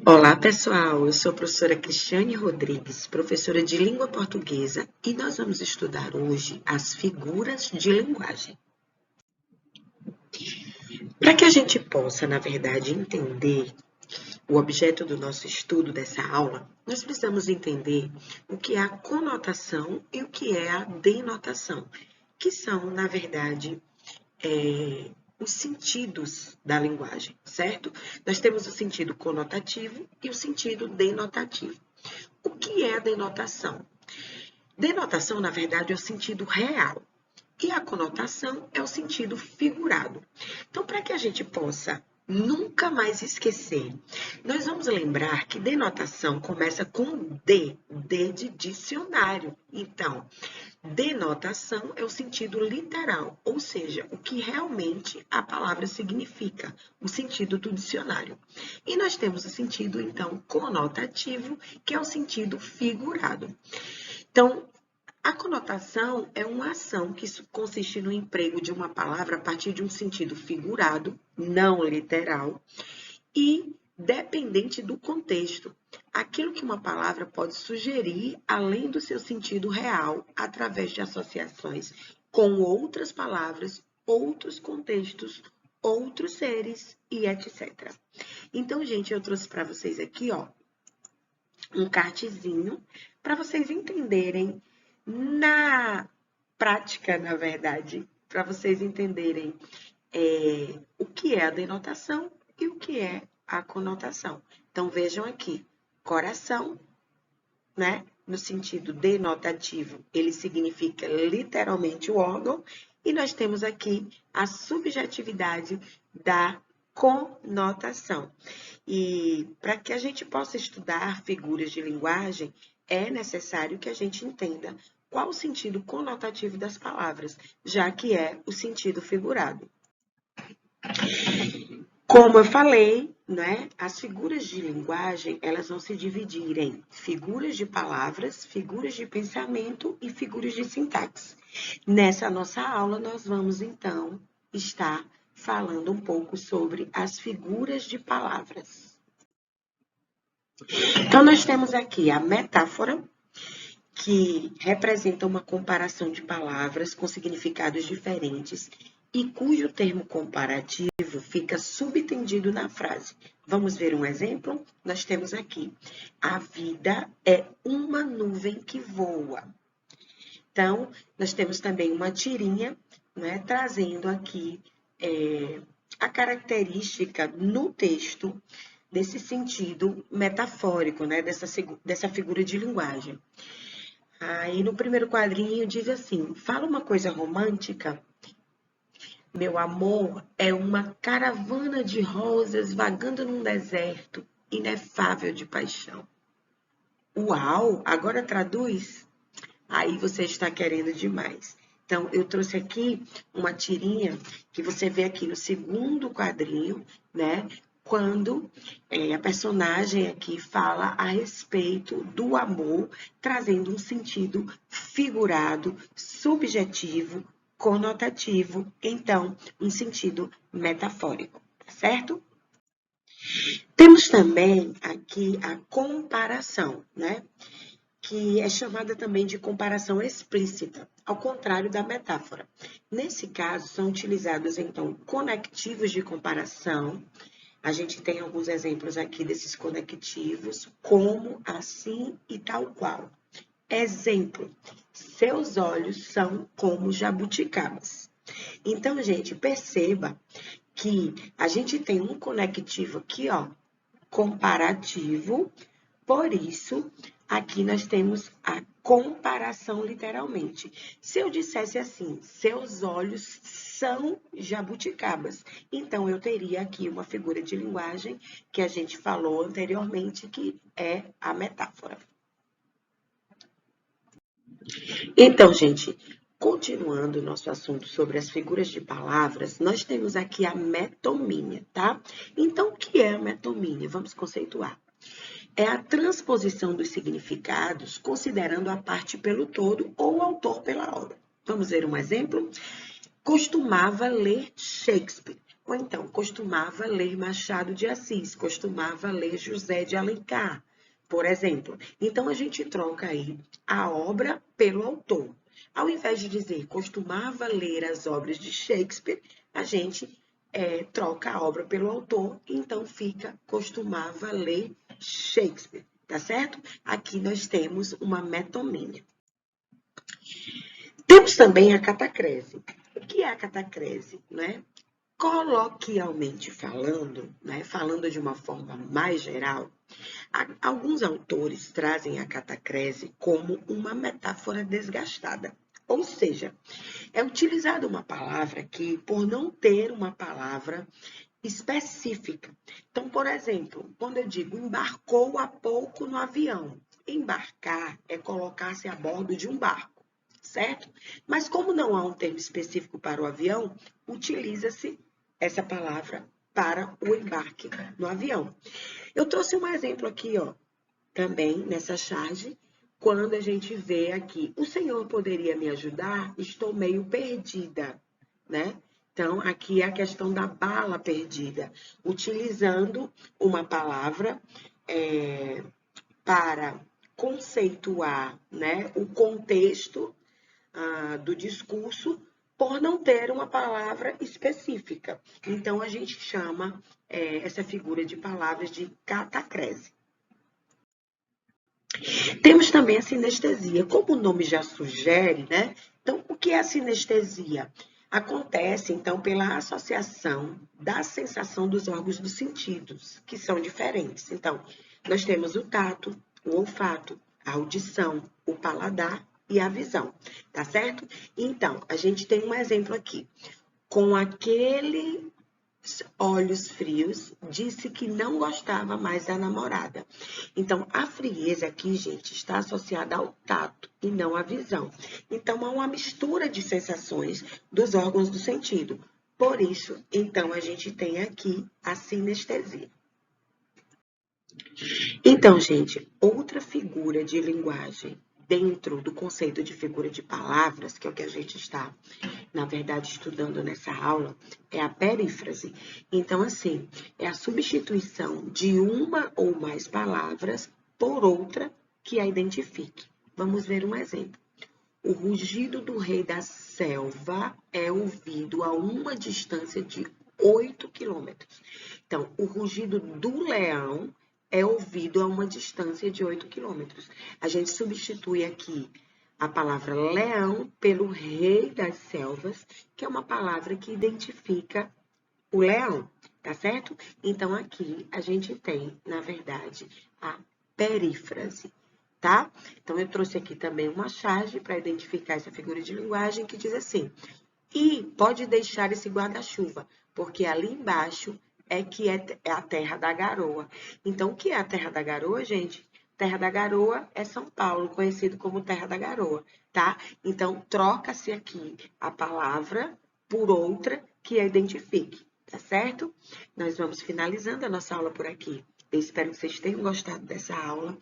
Olá, pessoal. Eu sou a professora Cristiane Rodrigues, professora de língua portuguesa, e nós vamos estudar hoje as figuras de linguagem. Para que a gente possa, na verdade, entender o objeto do nosso estudo dessa aula, nós precisamos entender o que é a conotação e o que é a denotação, que são, na verdade, os sentidos da linguagem, certo? Nós temos o sentido conotativo e o sentido denotativo. O que é a denotação? Denotação, na verdade, é o sentido real. E a conotação é o sentido figurado. Então, para que a gente possa nunca mais esquecer, nós vamos lembrar que denotação começa com D de dicionário. Então, denotação é o sentido literal, ou seja, o que realmente a palavra significa, o sentido do dicionário. E nós temos o sentido, então, conotativo, que é o sentido figurado. Então, a conotação é uma ação que consiste no emprego de uma palavra a partir de um sentido figurado, não literal, e dependente do contexto. Aquilo que uma palavra pode sugerir além do seu sentido real, através de associações com outras palavras, outros contextos, outros seres e etc. Então, gente, eu trouxe para vocês aqui, ó, um cartezinho para vocês entenderem na prática, na verdade, para vocês entenderem o que é a denotação e o que é a conotação. Então, vejam aqui, coração, né? No sentido denotativo, ele significa literalmente o órgão, e nós temos aqui a subjetividade da conotação. E para que a gente possa estudar figuras de linguagem, é necessário que a gente entenda qual o sentido conotativo das palavras, já que é o sentido figurado. Como eu falei, né, as figuras de linguagem, elas vão se dividir em figuras de palavras, figuras de pensamento e figuras de sintaxe. Nessa nossa aula, nós vamos, então, estar falando um pouco sobre as figuras de palavras. Então, nós temos aqui a metáfora, que representa uma comparação de palavras com significados diferentes e cujo termo comparativo fica subtendido na frase. Vamos ver um exemplo? Nós temos aqui: a vida é uma nuvem que voa. Então, nós temos também uma tirinha, né, trazendo aqui a característica no texto desse sentido metafórico, né, dessa figura de linguagem. Aí no primeiro quadrinho diz assim: fala uma coisa romântica. Meu amor é uma caravana de rosas vagando num deserto inefável de paixão. Uau, agora traduz? Aí você está querendo demais. Então, eu trouxe aqui uma tirinha que você vê aqui no segundo quadrinho, né? Quando a personagem aqui fala a respeito do amor, trazendo um sentido figurado, subjetivo, conotativo, então, um sentido metafórico, tá certo? Temos também aqui a comparação, né? Que é chamada também de comparação explícita, ao contrário da metáfora. Nesse caso, são utilizados, então, conectivos de comparação. A gente tem alguns exemplos aqui desses conectivos, como, assim e tal qual. Exemplo: seus olhos são como jabuticabas. Então, gente, perceba que a gente tem um conectivo aqui, ó, comparativo. Por isso, aqui nós temos a comparação literalmente. Se eu dissesse assim: seus olhos são jabuticabas, então eu teria aqui uma figura de linguagem que a gente falou anteriormente, que é a metáfora. Então, gente, continuando o nosso assunto sobre as figuras de palavras, nós temos aqui a metonímia, tá? Então, o que é a metonímia? Vamos conceituar. É a transposição dos significados, considerando a parte pelo todo ou o autor pela obra. Vamos ver um exemplo? Costumava ler Shakespeare. Ou então, costumava ler Machado de Assis, costumava ler José de Alencar, por exemplo. Então, a gente troca aí a obra pelo autor. Ao invés de dizer costumava ler as obras de Shakespeare, a gente troca a obra pelo autor, então fica costumava ler Shakespeare, tá certo? Aqui nós temos uma metonímia. Temos também a catacrese. O que é a catacrese, né? Coloquialmente falando, né, falando de uma forma mais geral, alguns autores trazem a catacrese como uma metáfora desgastada. Ou seja, é utilizada uma palavra que, por não ter uma palavra específica. Então, por exemplo, quando eu digo embarcou há pouco no avião, embarcar é colocar-se a bordo de um barco, certo? Mas como não há um termo específico para o avião, utiliza-se essa palavra para o embarque no avião. Eu trouxe um exemplo aqui, ó, também nessa charge, quando a gente vê aqui, o senhor poderia me ajudar? Estou meio perdida, né? Então, aqui é a questão da bala perdida, utilizando uma palavra para conceituar, né, o contexto do discurso, por não ter uma palavra específica. Então, a gente chama essa figura de palavras de catacrese. Temos também a sinestesia, como o nome já sugere, né? Então, o que é a sinestesia? Acontece, então, pela associação da sensação dos órgãos dos sentidos, que são diferentes. Então, nós temos o tato, o olfato, a audição, o paladar e a visão, tá certo? Então, a gente tem um exemplo aqui. Com aquele olhos frios, disse que não gostava mais da namorada. Então, a frieza aqui, gente, está associada ao tato e não à visão. Então, há uma mistura de sensações dos órgãos do sentido. Por isso, então, a gente tem aqui a sinestesia. Então, gente, outra figura de linguagem dentro do conceito de figura de palavras, que é o que a gente está, na verdade, estudando nessa aula, é a perífrase. Então, assim, é a substituição de uma ou mais palavras por outra que a identifique. Vamos ver um exemplo. O rugido do rei da selva é ouvido a uma distância de 8 quilômetros. Então, o rugido do leão é ouvido a uma distância de 8 quilômetros. A gente substitui aqui a palavra leão pelo rei das selvas, que é uma palavra que identifica o leão, tá certo? Então, aqui a gente tem, na verdade, a perífrase, tá? Então, eu trouxe aqui também uma charge para identificar essa figura de linguagem que diz assim: e pode deixar esse guarda-chuva, porque ali embaixo é que é a Terra da Garoa. Então, o que é a Terra da Garoa, gente? Terra da Garoa é São Paulo, conhecido como Terra da Garoa, tá? Então, troca-se aqui a palavra por outra que a identifique, tá certo? Nós vamos finalizando a nossa aula por aqui. Eu espero que vocês tenham gostado dessa aula.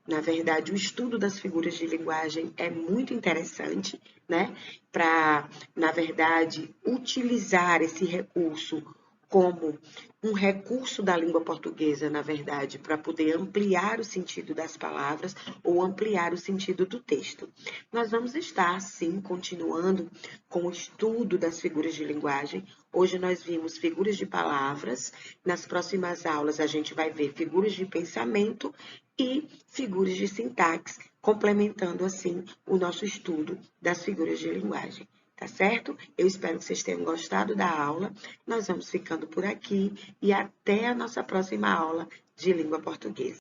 Na verdade, o estudo das figuras de linguagem é muito interessante, né? Para, na verdade, utilizar esse recurso como um recurso da língua portuguesa, na verdade, para poder ampliar o sentido das palavras ou ampliar o sentido do texto. Nós vamos estar, sim, continuando com o estudo das figuras de linguagem. Hoje nós vimos figuras de palavras, nas próximas aulas a gente vai ver figuras de pensamento e figuras de sintaxe, complementando, assim, o nosso estudo das figuras de linguagem. Tá certo? Eu espero que vocês tenham gostado da aula. Nós vamos ficando por aqui e até a nossa próxima aula de língua portuguesa.